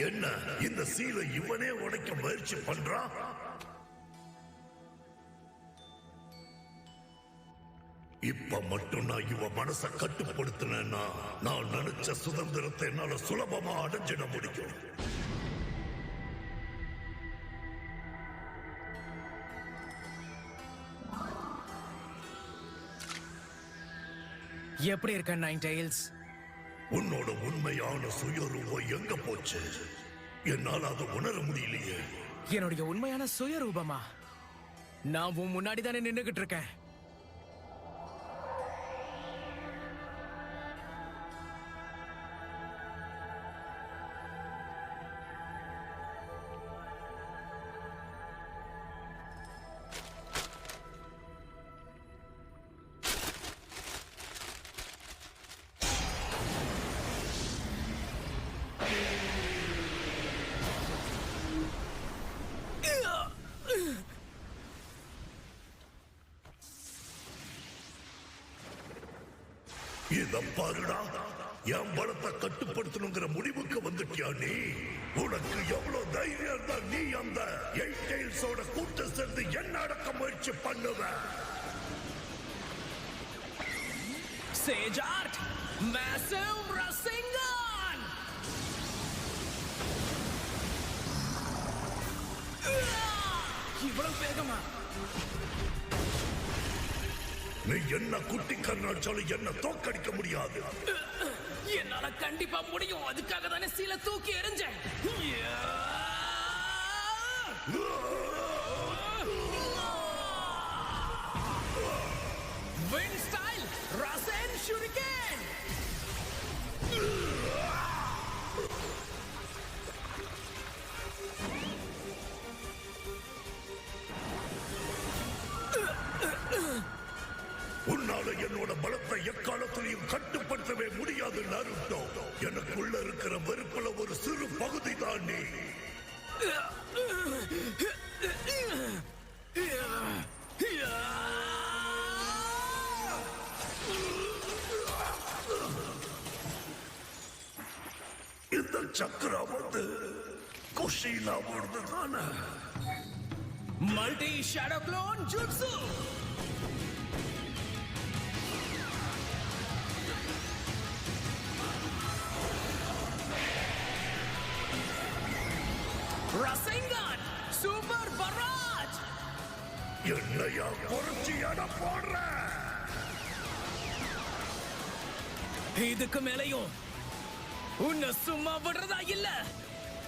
என்ன இந்த சீலை இவனே உடைக்க முயற்சி பண்றான்? இப்ப மட்டும் நான் இவன் மனசை கட்டுப்படுத்தினேன்னா நான் நினைச்ச சுதந்திரத்தை என்னால சுலபமா அடைஞ்சிட முடியும். எப்படி இருக்க நைன் டெயில்ஸ்? உன்னோட உண்மையான சுயரூபம் எங்க போச்சு? என்னால் அதை உணர முடியலையே. என்னுடைய உண்மையான சுயரூபமா? நான் உன் முன்னாடி தானே நின்னுகிட்டு இருக்கேன். இத பாருடா, என் பலத்தை கட்டுப்படுத்தணுங்கிற முடிவுக்கு வந்துட்டியா நீ? உனக்கு எவ்வளவு தைரியம் தான் நீ அந்த எயிட் டெயில்ஸோட கூட்ட சேர்ந்து என்ன அடக்க முயற்சி பண்ணுவ? Sage art massive Rasengan! இவ்வளவு வேகமா? நீ என்ன குட்டி கர்ணாச்சாலும் என்ன தோக்கடிக்க முடியாது. என்னால கண்டிப்பா முடியும். அதுக்காக தானே சீலை தூக்கி எறிஞ்சேன். Wind style Rasen shuriken! உன்னால என்னோட பலத்தை எக்காலத்திலையும் கட்டுப்படுத்தவே முடியாது நருட்டோ. எனக்குள்ள இருக்கிற வெறுப்புல ஒரு சிறு பகுதி தான் நீ. இந்த சக்கரம் வந்து குஷினா போடுறதுதான multi shadow clone jutsu! Rasengan super barrage! என்னையா குறைச்சி எட போடுற? இதுக்கு மேலையும் உன்னை சும்மா விடுறதா இல்ல.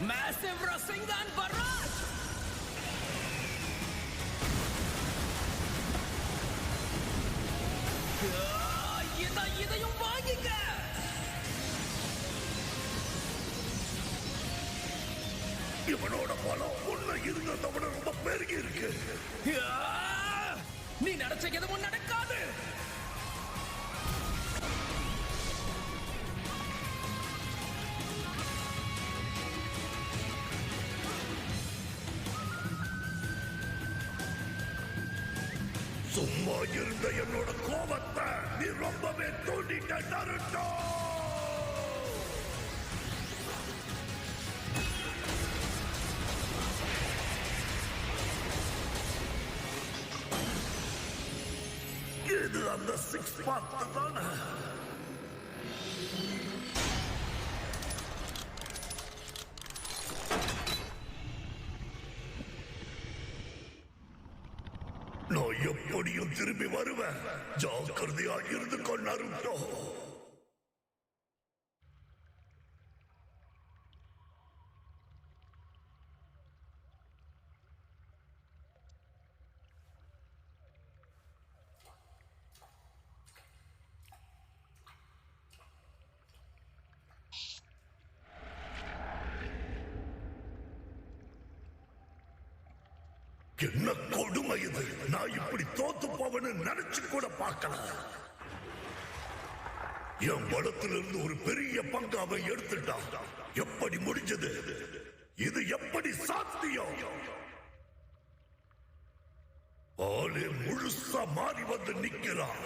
Massive Rasengan barrage! இதையும் வாங்கிக்க. இவனோட பலம் உன்னை இருந்ததை விட ரொம்ப பெருகி இருக்கு. நீ நினைச்ச எதுவும் நடக்காது. சும்மா இருந்த என்னோட கோபத்தை நீ ரொம்பவே தூண்டிட்ட நருட்டோ. இது அந்த சிக்ஸ் பார்த்து தானே? நான் எப்படியும் திரும்பி வருவேன். ஜாக்கிரதையா இருந்து கொண்டாருட்டோ. என்ன கொடுமை இது! நான் இப்படி தோத்து போவன்னு நினைச்சு கூட பார்க்கல. என் பலத்திலிருந்து ஒரு பெரிய பங்கு அவன் எடுத்துட்டான். எப்படி முடிஞ்சது? இது எப்படி சாத்தியம்? ஆளே முழுசா மாறி வந்து நிக்கிறான்.